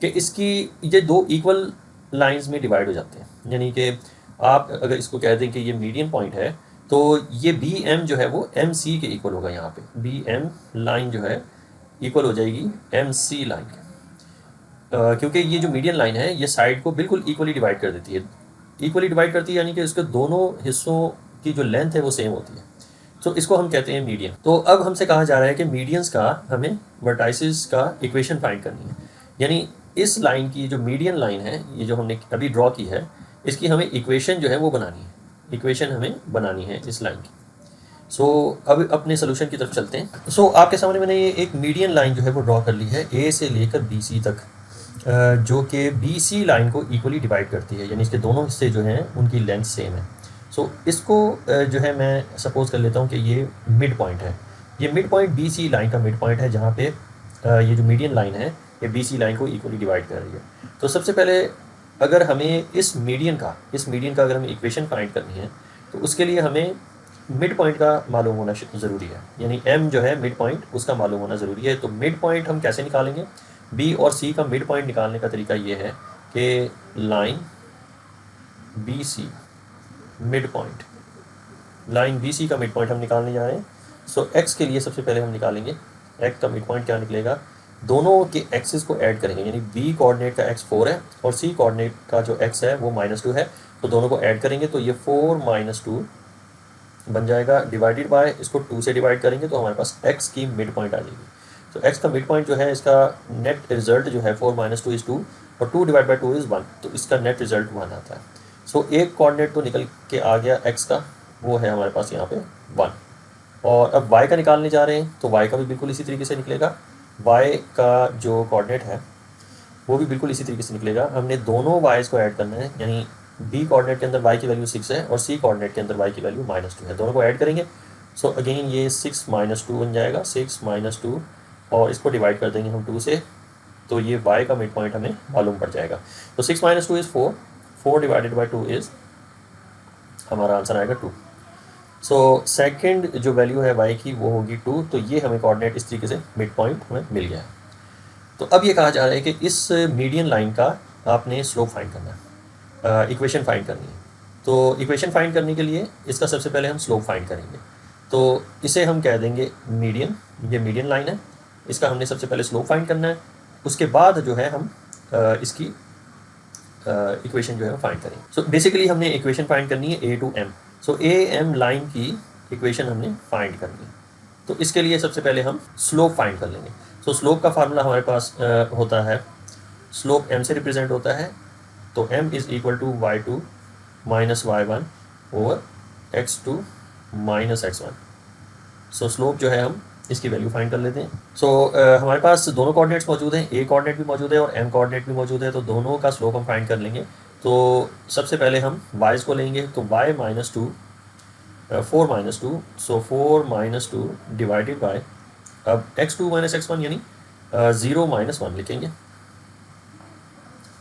कि इसकी ये दो इक्वल लाइंस में डिवाइड हो जाते हैं। यानी कि आप अगर इसको कह दें कि ये मीडियन पॉइंट है, तो ये बी एम जो है वो एम सी के इक्वल होगा। यहाँ पे बी एम लाइन जो है इक्वल हो जाएगी एम सी लाइन के, क्योंकि ये जो मीडियन लाइन है ये साइड को बिल्कुल इक्वली डिवाइड कर देती है। इक्वली डिवाइड करती है यानी कि इसके दोनों हिस्सों की जो लेंथ है वो सेम होती है। तो इसको हम कहते हैं मीडियन। तो अब हमसे कहा जा रहा है कि मीडियंस का हमें वर्टाइसेस का इक्वेशन फाइंड करनी है, यानी इस लाइन की जो मीडियन लाइन है, ये जो हमने अभी ड्रॉ की है, इसकी हमें इक्वेशन जो है वो बनानी है, इक्वेशन हमें बनानी है इस लाइन की। सो अब अपने सोल्यूशन की तरफ चलते हैं। सो आपके सामने मैंने ये एक मीडियन लाइन जो है वो ड्रॉ कर ली है ए से लेकर बी सी तक, जो कि बी सी लाइन को इक्वली डिवाइड करती है, यानी इसके दोनों हिस्से जो हैं उनकी लेंथ सेम है। सो इसको जो है मैं सपोज कर लेता हूँ कि ये मिड पॉइंट है, ये mid point B C line का मिड पॉइंट है, जहाँ पे ये जो मीडियन लाइन है ये बी सी लाइन को इक्वली डिवाइड कर रही है। तो सबसे पहले अगर हमें इस मीडियन का अगर हमें इक्वेशन फाइंड करनी है तो उसके लिए हमें मिड पॉइंट का मालूम होना ज़रूरी है, यानी m जो है मिड पॉइंट उसका मालूम होना ज़रूरी है। तो मिड पॉइंट हम कैसे निकालेंगे? b और c का मिड पॉइंट निकालने का तरीका ये है कि line B C mid point, line B C का मिड पॉइंट हम निकालने जा रहे हैं। सो x के लिए सबसे पहले हम निकालेंगे x का मिड पॉइंट क्या निकलेगा, दोनों के एक्सिस को ऐड करेंगे, यानी b कोऑर्डिनेट का x 4 है और c कोऑर्डिनेट का जो x है वो -2 है, तो दोनों को ऐड करेंगे तो ये 4 - 2 बन जाएगा, डिवाइडेड बाय इसको 2 से डिवाइड करेंगे तो हमारे पास x की मिड पॉइंट आ जाएगी। तो x का मिड पॉइंट जो है इसका नेट रिजल्ट जो है 4 - 2 = 2 और 2 / 2 = 1, तो इसका नेट रिजल्ट 1 आता है। सो एक कोऑर्डिनेट तो निकल के आ गया x का, वो है हमारे पास यहाँ पे 1। और अब y का निकालने जा रहे हैं तो y का भी बिल्कुल इसी तरीके से निकलेगा, y का जो कोऑर्डिनेट है वो भी बिल्कुल इसी तरीके से निकलेगा। हमने दोनों y's को ऐड करना है, यानी b कोऑर्डिनेट के अंदर y की वैल्यू 6 है और c कोऑर्डिनेट के अंदर y की वैल्यू -2 है, दोनों को ऐड करेंगे। सो अगेन ये 6 - 2 बन जाएगा, 6 - 2 और इसको डिवाइड कर देंगे हम 2 से, तो ये y का मिड पॉइंट हमें मालूम पड़ जाएगा। तो 6 - 2 = 4, 4 / 2 इज़ हमारा आंसर आएगा 2। सो सेकंड जो वैल्यू है y की वो होगी 2, तो ये हमें कोऑर्डिनेट इस तरीके से मिड पॉइंट हमें मिल गया है। तो अब ये कहा जा रहा है कि इस मीडियन लाइन का आपने स्लोप फाइंड करना है, इक्वेशन फाइंड करनी है। तो इक्वेशन फाइंड करने के लिए इसका सबसे पहले हम स्लोप फाइंड करेंगे, तो इसे हम कह देंगे मीडियन, ये मीडियन लाइन है, इसका हमने सबसे पहले स्लोप फाइंड करना है, उसके बाद जो है हम इसकी इक्वेशन जो है फाइंड करेंगे। सो बेसिकली हमने इक्वेशन फाइंड करनी है a to m। So a m line की इक्वेशन हमने फाइंड करनी है, तो इसके लिए सबसे पहले हम स्लोप फाइंड कर लेंगे। सो स्लोप का फार्मूला हमारे पास होता है, स्लोप m से रिप्रेजेंट होता है, तो m = y2 - y1 over x2 - x1। सो स्लोप जो है हम इसकी वैल्यू फाइंड कर लेते हैं। सो हमारे पास दोनों कोऑर्डिनेट्स मौजूद हैं, a कोऑर्डिनेट भी मौजूद है और m कोऑर्डिनेट भी मौजूद है, तो दोनों का स्लोप हम फाइंड कर लेंगे। तो सबसे पहले हम y's को लेंगे, तो y - 2 4 - 2, सो 4 - 2 डिवाइडेड बाय, अब x2 - x1 यानी 0 - 1 लिखेंगे,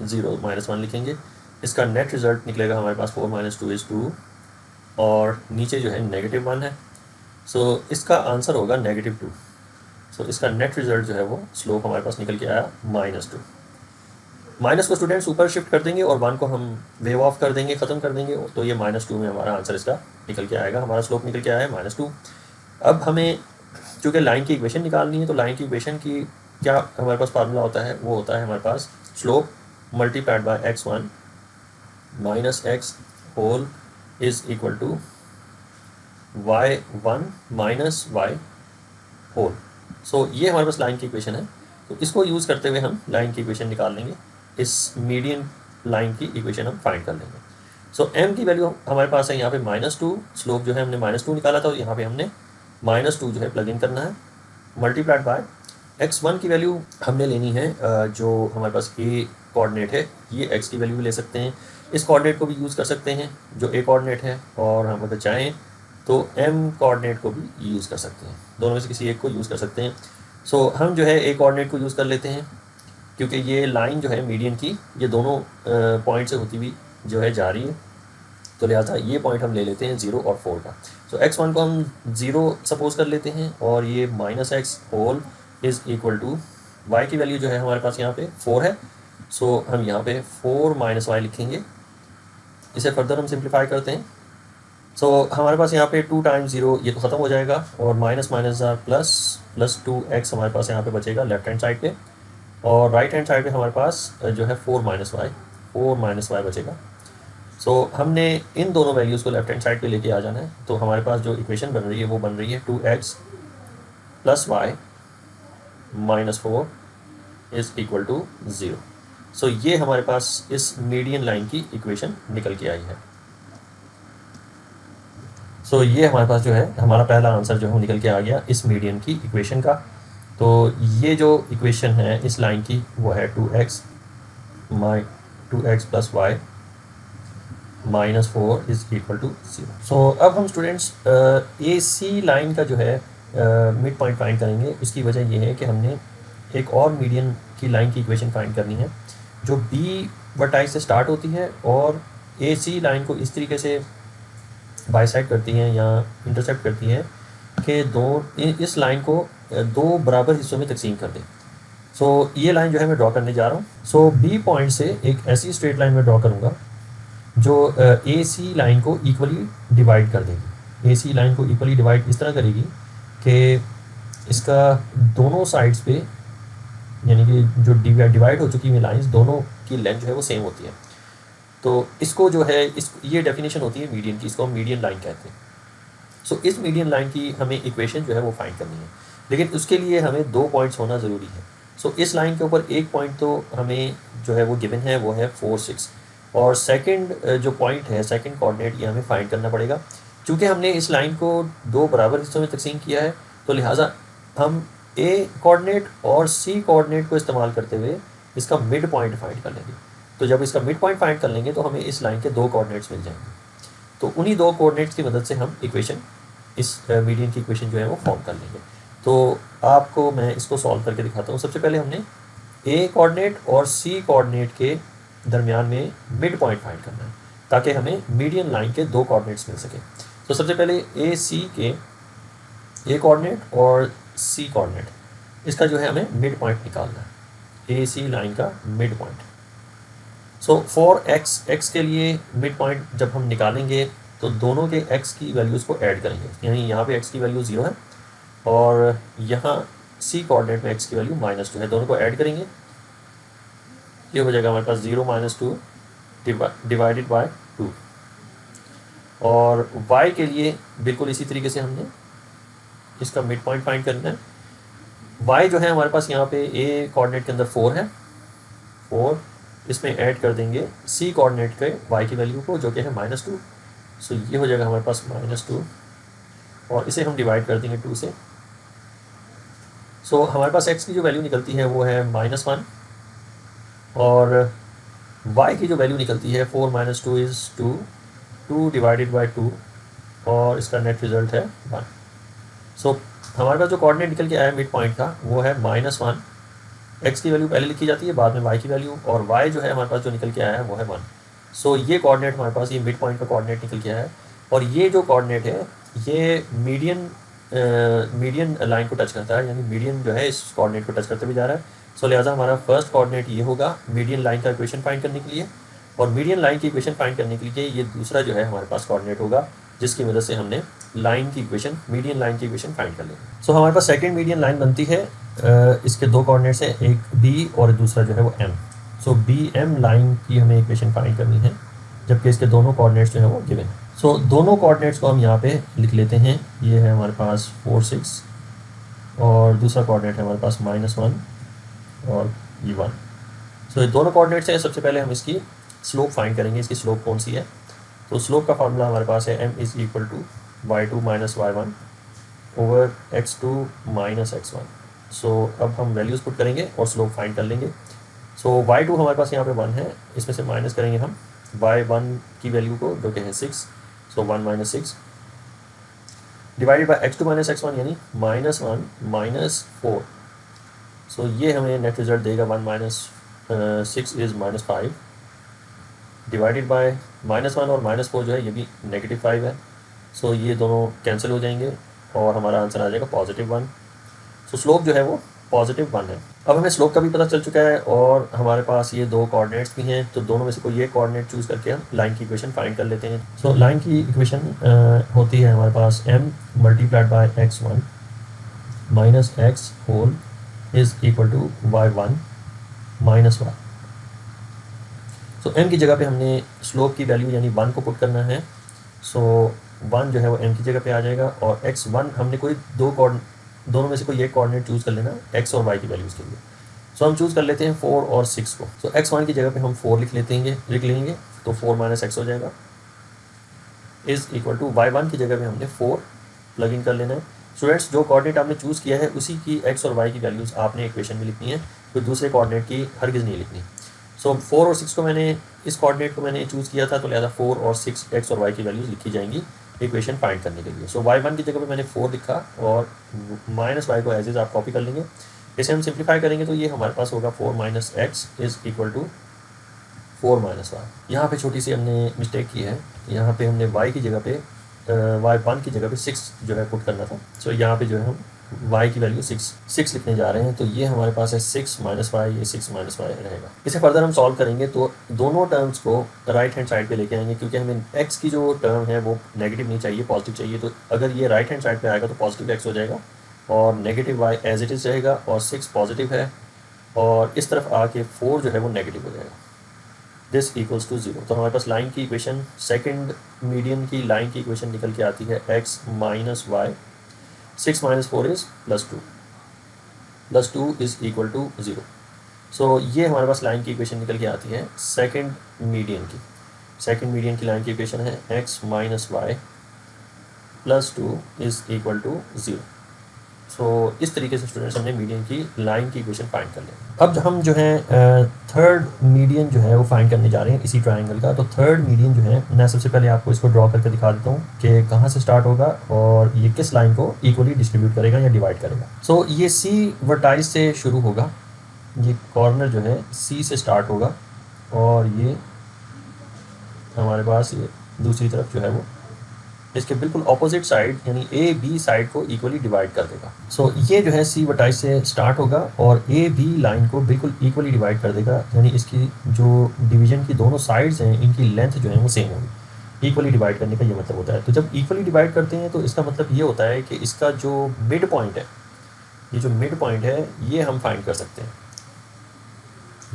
0 - 1 लिखेंगे। इसका नेट रिज़ल्ट निकलेगा हमारे पास 4 - 2 = 2 और नीचे जो है -1 है, सो इसका आंसर होगा -2। सो इसका नेट रिज़ल्ट जो है वो स्लोप हमारे पास निकल के आया -2। माइनस को स्टूडेंट्स ऊपर शिफ्ट कर देंगे और 1 को हम वेव ऑफ कर देंगे, ख़त्म कर देंगे, तो ये -2 में हमारा आंसर इसका निकल के आएगा, हमारा स्लोप निकल के आया है -2। अब हमें चूँकि लाइन की इक्वेशन निकालनी है, तो लाइन की इक्वेशन की क्या हमारे पास फार्मूला होता है, वो होता है हमारे पास slope multiplied by x1 - x whole is equal to y1 - y whole. So ये हमारे पास लाइन की इक्वेशन है, तो इसको यूज़ करते हुए हम लाइन की इक्वेशन निकाल लेंगे, इस मीडियन लाइन की इक्वेशन हम फाइंड कर लेंगे। सो m की वैल्यू हमारे पास है यहाँ पे -2, स्लोप जो है हमने -2 निकाला था, तो यहाँ पे हमने -2 जो है प्लग इन करना है, मल्टीप्लाइड बाय x1 की वैल्यू हमने लेनी है, जो हमारे पास a कोऑर्डिनेट है, ये x की वैल्यू भी ले सकते हैं, इस कोऑर्डिनेट को भी यूज़ कर सकते हैं जो a कोऑर्डिनेट है, और हम अगर चाहें तो m कोऑर्डिनेट को भी यूज़ कर सकते हैं, दोनों में से किसी एक को यूज़ कर सकते हैं। सो हम जो है a कोऑर्डिनेट को यूज़ कर लेते हैं, क्योंकि ये लाइन जो है मीडियन की ये दोनों पॉइंट से होती हुई जो है जा रही है, तो लिहाजा ये पॉइंट हम ले लेते हैं 0 और 4 का। सो x1 को हम 0 सपोज कर लेते हैं और ये -x whole is equal to y की वैल्यू जो है हमारे पास यहाँ पे 4 है, सो हम यहाँ पे 4 - y लिखेंगे। इसे फर्दर हम सिंप्लीफाई करते हैं, सो हमारे पास यहाँ पे 2 × 0 ये तो ख़त्म हो जाएगा और माइनस प्लस 2x हमारे पास यहाँ पे बचेगा लेफ्ट हैंड साइड पे, और राइट हैंड साइड पे हमारे पास जो है 4 - y बचेगा। सो हमने इन दोनों वैल्यूज़ को लेफ्ट हैंड साइड पे लेके आ जाना है, तो हमारे पास जो इक्वेशन बन रही है वो बन रही है 2x + y - 4 is equal to 0। So ये हमारे पास इस मीडियन लाइन की इक्वेशन निकल के आई है। सो ये हमारे पास जो है हमारा पहला आंसर जो है वो निकल के आ गया इस मीडियन की इक्वेशन का। तो ये जो इक्वेशन है इस लाइन की वो है 2x + y - 4 is equal to 0। सो अब हम स्टूडेंट्स AC लाइन का जो है मिड पॉइंट फाइंड करेंगे। उसकी वजह ये है कि हमने एक और मीडियन की लाइन की इक्वेशन फाइंड करनी है जो बी वर्टाइस से स्टार्ट होती है और ए सी लाइन को इस तरीके से बाइसेक्ट करती हैं या इंटरसेक्ट करती हैं कि इस लाइन को दो बराबर हिस्सों में तकसीम कर दें। सो ये लाइन जो है मैं ड्रॉ करने जा रहा हूँ। सो बी पॉइंट से एक ऐसी स्ट्रेट लाइन में ड्रॉ करूँगा जो ए सी लाइन को इक्वली डिवाइड कर देगी। ए सी लाइन को इक्वली डिवाइड इस तरह करेगी कि इसका दोनों साइड्स पे, यानी कि जो डिवाइड हो चुकी हुई लाइंस दोनों की लेंथ जो है वो सेम होती है। तो इसको जो है ये डेफिनेशन होती है मीडियन की, इसको हम मीडियन लाइन कहते हैं। सो इस मीडियन लाइन की हमें इक्वेशन जो है वो फाइंड करनी है, लेकिन उसके लिए हमें 2 पॉइंट्स होना ज़रूरी है। सो इस लाइन के ऊपर एक पॉइंट तो हमें जो है वो गिवन है, वो है 4, 6, और सेकंड जो पॉइंट है, सेकंड कोऑर्डिनेट, ये हमें फाइंड करना पड़ेगा। चूँकि हमने इस लाइन को 2 बराबर हिस्सों में तकसीम किया है तो लिहाजा हम ए कोऑर्डिनेट और सी कोऑर्डिनेट को इस्तेमाल करते हुए इसका मिड पॉइंट फाइंड कर लेंगे। तो जब इसका मिड पॉइंट फाइंड कर लेंगे तो हमें इस लाइन के 2 कोऑर्डिनेट्स मिल जाएंगे। तो उन्हीं 2 कोऑर्डिनेट्स की मदद से हम इक्वेशन, इस मीडियन की इक्वेशन जो है वो फॉर्म कर लेंगे। तो आपको मैं इसको सॉल्व करके दिखाता हूँ। सबसे पहले हमने ए कोऑर्डिनेट और सी कोऑर्डिनेट के दरमियान में मिड पॉइंट फाइंड करना है ताकि हमें मीडियन लाइन के 2 कोऑर्डिनेट्स मिल सके। तो सबसे पहले ए सी के ए कोऑर्डिनेट और सी कोऑर्डिनेट, इसका जो है हमें मिड पॉइंट निकालना है, ए सी लाइन का mid point. So for x के लिए मिड पॉइंट जब हम निकालेंगे तो दोनों के एक्स की वैल्यूज़ को ऐड करेंगे, यानी यहाँ पे एक्स की वैल्यू 0 है और यहाँ सी कोऑर्डिनेट में एक्स की वैल्यू -2 है, दोनों को ऐड करेंगे, ये हो जाएगा हमारे पास 0 - 2 डिवाइडेड बाय 2। और y के लिए बिल्कुल इसी तरीके से हमने इसका मिड पॉइंट फाइंड करना है। y जो है हमारे पास यहाँ पे a कोऑर्डिनेट के अंदर 4 है, 4 इसमें ऐड कर देंगे c कोऑर्डिनेट के y की वैल्यू को जो कि है -2। सो ये हो जाएगा हमारे पास -2 और इसे हम डिवाइड कर देंगे 2 से। सो हमारे पास x की जो वैल्यू निकलती है वो है -1 और y की जो वैल्यू निकलती है 4 - 2 इज़ 2, 2 डिवाइडेड बाय 2 और इसका नेट रिज़ल्ट है 1। सो हमारे पास जो कोऑर्डिनेट निकल के आया मिड पॉइंट का वो है -1। एक्स की वैल्यू पहले लिखी जाती है, बाद में वाई की वैल्यू, और वाई जो है हमारे पास जो निकल के आया है वो है 1। सो ये कोऑर्डिनेट हमारे पास, ये मिड पॉइंट का कोऑर्डिनेट निकल के आया है और ये जो कोऑर्डिनेट है ये मीडियन लाइन को टच करता है, यानी मीडियन जो है इस कोऑर्डिनेट को टच करते हुए जा रहा है। सो लिहाजा हमारा फर्स्ट कोऑर्डिनेट ये होगा मीडियन लाइन का इक्वेशन फाइंड करने के लिए, और मीडियन लाइन की इक्वेशन फाइंड करने के लिए ये दूसरा जो है हमारे पास कोऑर्डिनेट होगा जिसकी वजह से हमने लाइन की इक्वेशन, मीडियन लाइन की इक्वेशन फाइंड कर लेंगे। सो हमारे पास सेकंड मीडियन लाइन बनती है, इसके 2 कोऑर्डिनेट्स हैं, एक बी और दूसरा जो है वो एम। सो बी एम लाइन की हमें इक्वेशन फाइंड करनी है जबकि इसके दोनों कोऑर्डिनेट्स जो है वो गिवन है। सो दोनों कोऑर्डिनेट्स को हम यहाँ पे लिख लेते हैं, ये है हमारे पास 4, 6 और दूसरा कोऑर्डिनेट है हमारे पास -1 और ये 1। सो ये दोनों कोऑर्डिनेट्स हैं। सबसे पहले हम इसकी स्लोप फाइंड करेंगे, इसकी स्लोप कौन सी है। तो स्लोप का फार्मूला हमारे पास है m = y2 - y1 over x2 - x1। सो अब हम वैल्यूज़ पुट करेंगे और स्लोप फाइंड कर लेंगे। सो y2 हमारे पास यहाँ पे 1 है, इसमें से माइनस करेंगे हम y1 की वैल्यू को जो कि है 6, सो 1 - 6 डिवाइडेड बाय x2 - x1 यानी -1 - 4। सो ये हमें नेट रिजल्ट देगा 1 - 6 इज़ -5 डिवाइडेड बाय -1 और -4 जो है ये भी -5 है। सो ये दोनों कैंसिल हो जाएंगे और हमारा आंसर आ जाएगा +1। सो स्लोप जो है वो +1 है। अब हमें स्लोप का भी पता चल चुका है और हमारे पास ये 2 कोऑर्डिनेट्स भी हैं, तो दोनों में से कोई एक कोऑर्डिनेट चूज़ करके हम लाइन की इक्वेशन फाइंड कर लेते हैं। सो लाइन की इक्वेशन होती है हमारे पास m × x1 - x whole is equal to y1 - y। So m की जगह पे हमने स्लोप की वैल्यू यानी 1 को पुट करना है। सो 1 जो है वो m की जगह पे आ जाएगा और x1 हमने कोई दोनों में से कोई एक कोऑर्डिनेट चूज़ कर लेना x और y की वैल्यूज़ के लिए। सो हम चूज़ कर लेते हैं 4 और 6 को। सो x1 की जगह पे हम 4 लिख लेंगे तो 4 - x हो जाएगा इज़ इक्वल टू y1 की जगह पे हमने 4 प्लग इन कर लेना है। स्टूडेंट्स, जो कोऑर्डिनेट आपने चूज़ किया है उसी की x और y की वैल्यूज़ आपने इक्वेशन में लिखनी है, कोई दूसरे कोऑर्डिनेट की हरगिज़ नहीं लिखनी। सो 4 और 6 को इस कोऑर्डिनेट को मैंने चूज़ किया था तो लिहाजा 4 और 6 x और y की वैल्यूज़ लिखी जाएंगी इक्वेशन फाइंड करने के लिए। सो y1 की जगह पे मैंने 4 लिखा और -y को एज इज आप कॉपी कर लेंगे इसे हम सिंप्लीफाई करेंगे तो ये हमारे पास होगा 4 minus x is equal to 4 minus y. यहाँ पे छोटी सी हमने मिस्टेक की है, यहाँ पे हमने y की जगह पे y1 की जगह पे 6 जो है पुट करना था। सो यहाँ पे जो है हम y की वैल्यू 6 लिखने जा रहे हैं, तो ये हमारे पास है 6 माइनस वाई, ये 6 माइनस वाई रहेगा। इसे फर्दर हम सॉल्व करेंगे तो दोनों टर्म्स को राइट हैंड साइड पे लेके आएंगे, क्योंकि हमें x की जो टर्म है वो नेगेटिव नहीं चाहिए, पॉजिटिव चाहिए। तो अगर ये राइट हैंड साइड पे आएगा तो पॉजिटिव x हो जाएगा और negative y as it is रहेगा, और 6 पॉजिटिव है और इस तरफ आके 4 जो है वो नेगेटिव हो जाएगा। This equals to 0। तो हमारे पास लाइन की इक्वेशन, सेकंड मीडियन की लाइन की इक्वेशन निकल के आती है x minus y, 6 minus 4 is plus two is equal to 0। So ये हमारे पास लाइन की इक्वेशन निकल के आती है सेकंड मीडियन की। सेकंड मीडियन की लाइन की इक्वेशन है x minus y plus 2 is equal to 0। So इस तरीके से स्टूडेंट्स हमने मीडियन की लाइन की इक्वेशन फाइंड कर लिया। अब हम जो है थर्ड मीडियन जो है वो फाइंड करने जा रहे हैं इसी ट्रायंगल का। तो थर्ड मीडियन जो है, मैं सबसे पहले आपको इसको ड्रॉ करके दिखा देता हूँ कि कहाँ से स्टार्ट होगा और ये किस लाइन को इक्वली डिस्ट्रीब्यूट करेगा या डिवाइड करेगा। सो ये सी वर्टाइज से शुरू होगा, ये कॉर्नर जो है सी से स्टार्ट होगा और ये हमारे पास ये दूसरी तरफ जो है वो इसके बिल्कुल ऑपोजिट साइड यानी ए बी साइड को इक्वली डिवाइड कर देगा। सो ये जो है सी वर्टाइज से स्टार्ट होगा और ए बी लाइन को बिल्कुल इक्वली डिवाइड कर देगा, यानी इसकी जो डिवीजन की दोनों साइड्स हैं इनकी लेंथ जो है वो सेम होगी। इक्वली डिवाइड करने का ये मतलब होता है। तो जब इक्वली डिवाइड करते हैं तो इसका मतलब ये होता है कि इसका जो मिड पॉइंट है, ये जो मिड पॉइंट है ये हम फाइंड कर सकते हैं।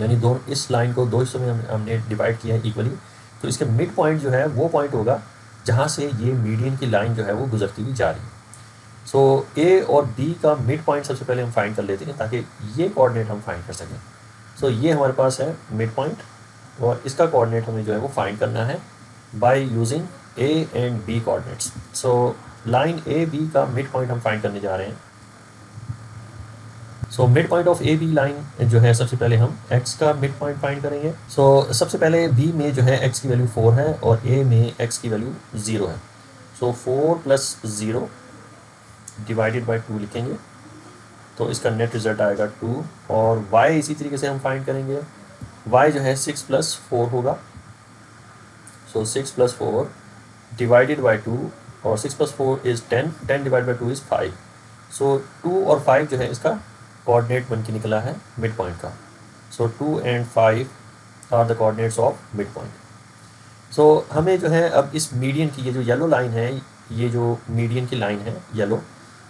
यानी दो इस लाइन को दो हिस्सों में हमने डिवाइड किया है इक्वली, तो इसके मिड पॉइंट जो है वो पॉइंट होगा जहाँ से ये मीडियन की लाइन जो है वो गुजरती हुई जा रही है। सो ए और बी का मिड पॉइंट सबसे पहले हम फाइंड कर लेते हैं ताकि ये कोऑर्डिनेट हम फाइंड कर सकें। सो ये हमारे पास है मिड पॉइंट और इसका कोऑर्डिनेट हमें जो है वो फाइंड करना है by using A and B coordinates. So line A B का मिड पॉइंट हम फाइंड करने जा रहे हैं। So mid point of A B line जो है, सबसे पहले हम x का मिड पॉइंट फाइंड करेंगे। सो सबसे पहले b में जो है x की वैल्यू 4 है और a में x की वैल्यू 0 है। सो 4 प्लस 0 डिवाइडेड बाय 2 लिखेंगे तो इसका नेट रिजल्ट आएगा 2। और y इसी तरीके से हम फाइंड करेंगे, y जो है 6 प्लस 4 होगा। सो 6 प्लस 4 डिवाइडेड बाई 2 और 6 plus 4 is 10, 10 divide by 2 is 5। सो 2 और 5 जो है इसका कोऑर्डिनेट बन के निकला है मिड पॉइंट का। So 2 and 5 are the coordinates of mid point. So हमें जो है अब इस मीडियन की ये जो येलो लाइन है, ये जो मीडियन की लाइन है येलो,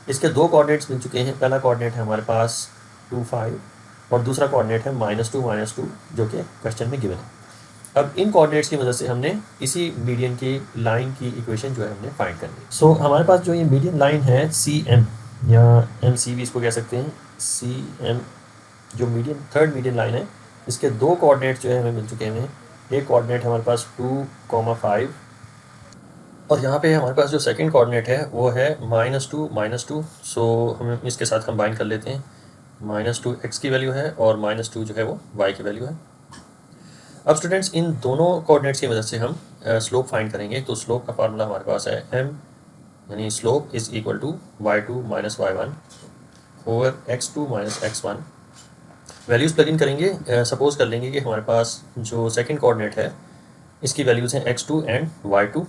इसके दो कोऑर्डिनेट्स मिल चुके हैं। पहला कोऑर्डिनेट है हमारे पास 2 5 और दूसरा कोऑर्डिनेट है -2 जो कि क्वेश्चन में गिवन है। अब इन कोऑर्डिनेट्स की मदद से हमने इसी मीडियन की लाइन की इक्वेशन जो है हमने फाइंड करनी है। सो हमारे पास जो ये मीडियन लाइन है CM या MC भी इसको कह सकते हैं, CM जो मीडियन थर्ड मीडियन लाइन है, इसके दो कोऑर्डिनेट्स जो है हमें मिल चुके हैं। एक कोऑर्डिनेट हमारे पास 2, 5 और यहाँ पे हमारे पास जो सेकंड कोऑर्डिनेट है वो है -2। सो हम इसके साथ कंबाइन कर लेते हैं। -2 x की वैल्यू है और -2 जो है वो y की वैल्यू है। अब स्टूडेंट्स इन दोनों कोऑर्डिनेट्स की मदद से हम स्लोप फाइंड करेंगे। तो स्लोप का फार्मूला हमारे पास है m, यानी slope is equal to y2 minus y1 over x2 minus x1। Values plug in करेंगे। सपोज़ कर लेंगे कि हमारे पास जो सेकंड कोऑर्डिनेट है इसकी वैल्यूज़ हैं x2 एंड y2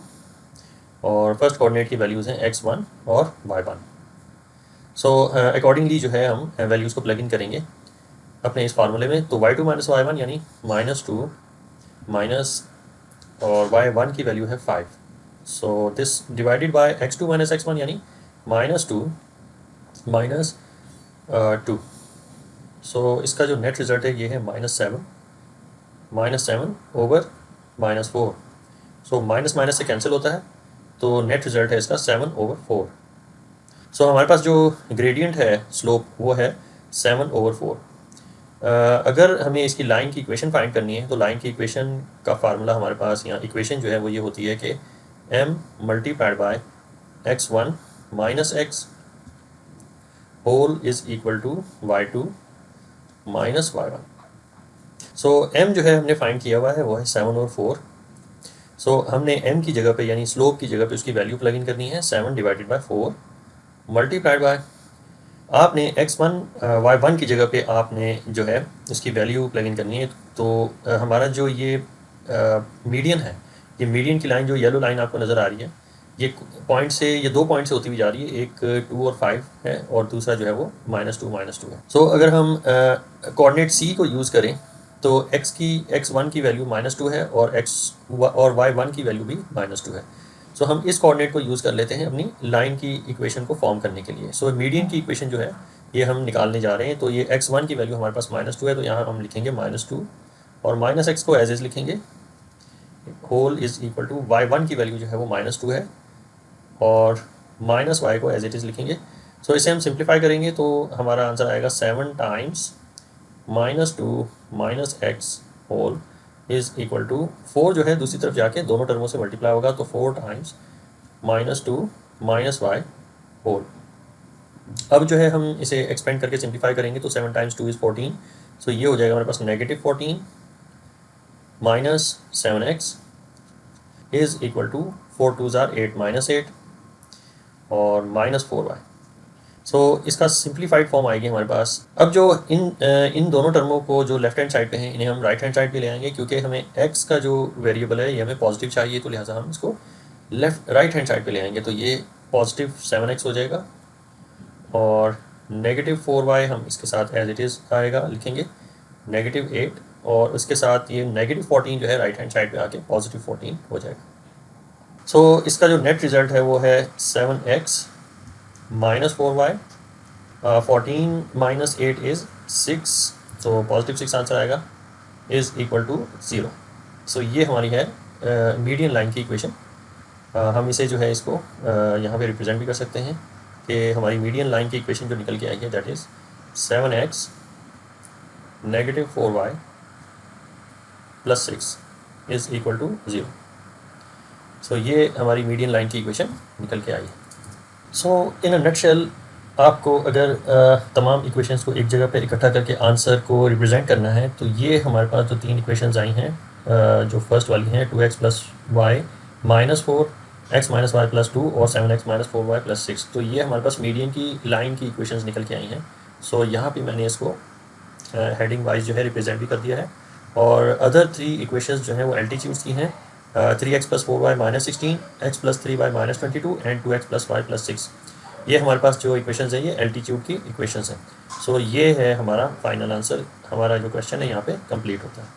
और फर्स्ट कोऑर्डिनेट की वैल्यूज़ हैं x1 और y1। सो अकॉर्डिंगली जो है हम वैल्यूज़ को प्लग इन करेंगे अपने इस फार्मूले में। तो y2 माइनस y1 यानी -2 माइनस और y1 की वैल्यू है 5। So this divided by x2 minus x1 यानी -2 माइनस 2। सो इसका जो नेट रिज़ल्ट है ये है -7 ओवर -4। सो माइनस माइनस से कैंसिल होता है तो नेट रिज़ल्ट है इसका 7 ओवर 4। सो हमारे पास जो ग्रेडियंट है स्लोप वो है 7 ओवर 4। अगर हमें इसकी लाइन की इक्वेशन फाइंड करनी है तो लाइन की इक्वेशन का फार्मूला हमारे पास यहाँ इक्वेशन जो है वो ये होती है कि m multiplied by x1 minus x whole is equal to y2 minus y1। So m जो है हमने फाइंड किया हुआ है वो है 7 और 4। सो हमने m की जगह पे यानी स्लोप की जगह पे उसकी वैल्यू प्लग इन करनी है 7 डिवाइडेड बाय 4 मल्टीप्लाइड बाय आपने x1 y1 की जगह पे आपने जो है इसकी वैल्यू प्लग इन करनी है। तो हमारा जो ये मीडियन है, ये मीडियन की लाइन जो येलो लाइन आपको नज़र आ रही है, ये पॉइंट से, ये 2 पॉइंट से होती हुई जा रही है। एक 2 और 5 है और दूसरा जो है वो -2 है। सो अगर हम कोऑर्डिनेट c को यूज़ करें तो x1 की वैल्यू -2 है और y1 की वैल्यू भी -2 है। सो हम इस कोऑर्डिनेट को यूज़ कर लेते हैं अपनी लाइन की इक्वेशन को फॉर्म करने के लिए। सो मीडियन की इक्वेशन जो है ये हम निकालने जा रहे हैं। तो ये x1 की वैल्यू हमारे पास -2 है, तो यहाँ हम लिखेंगे -2 और -x को एज इज लिखेंगे, whole is equal to y1 की वैल्यू जो है वो -2 है और -y को एज इट इज़ लिखेंगे। सो इसे हम सिंप्लीफाई करेंगे तो हमारा आंसर आएगा 7 times -2 -x whole is equal to 4 जो है दूसरी तरफ जाके दोनों टर्मों से मल्टीप्लाई होगा, तो 4 टाइम्स -2 -y होल। अब जो है हम इसे एक्सपेंड करके सिंप्लीफाई करेंगे तो 7 टाइम्स 2 इज़ 14। सो ये हो जाएगा हमारे पास -14 -7x इज़ इक्वल टू 4 2 ज़ार 8 -8 और -4y। सो इसका सिंप्लीफाइड फॉर्म आएगी हमारे पास। अब जो इन दोनों टर्मों को जो लेफ्ट हैंड साइड पे हैं इन्हें हम राइट हैंड साइड पे ले आएंगे, क्योंकि हमें x का जो वेरिएबल है ये हमें पॉजिटिव चाहिए, तो लिहाजा हम इसको राइट हैंड साइड पे ले आएंगे। तो ये पॉजिटिव 7x हो जाएगा और -4y हम इसके साथ एज इट इज़ आएगा लिखेंगे, -8 और उसके साथ ये -14 जो है राइट हैंड साइड पे आके +14 हो जाएगा। सो इसका जो नेट रिज़ल्ट है वो है 7x -4y, 14 -8 इज़ 6, तो +6 आंसर आएगा, इज़ इक्वल टू 0। सो ये हमारी है मीडियन लाइन की इक्वेशन। हम इसे जो है इसको यहाँ पे रिप्रेजेंट भी कर सकते हैं कि हमारी मीडियन लाइन की इक्वेशन जो निकल के आई है that is 7x -4y +6 is equal to 0। So ये हमारी मीडियन लाइन की इक्वेशन निकल के आई है। सो इन अ नटशेल आपको अगर तमाम इक्वेशंस को एक जगह पे इकट्ठा करके आंसर को रिप्रेजेंट करना है तो ये हमारे पास जो 3 इक्वेशंस आई हैं, जो फर्स्ट वाली हैं 2x + y -4 x - y + 2 और 7x - 4y + 6, तो ये हमारे पास मीडियन की लाइन की इक्वेशंस निकल के आई हैं। सो यहाँ पे मैंने इसको हेडिंग वाइज जो है रिप्रेजेंट भी कर दिया है। और अदर 3 इक्वेशंस जो हैं वो एल्टीट्यूड्स की हैं, 3x + 4y -16, x + 3y -22 and 2x + y + 6। ये हमारे पास जो इक्वेशंस हैं ये एल्टीट्यूड की इक्वेशंस हैं। सो ये है हमारा फाइनल आंसर। हमारा जो क्वेश्चन है यहाँ पे कंप्लीट होता है।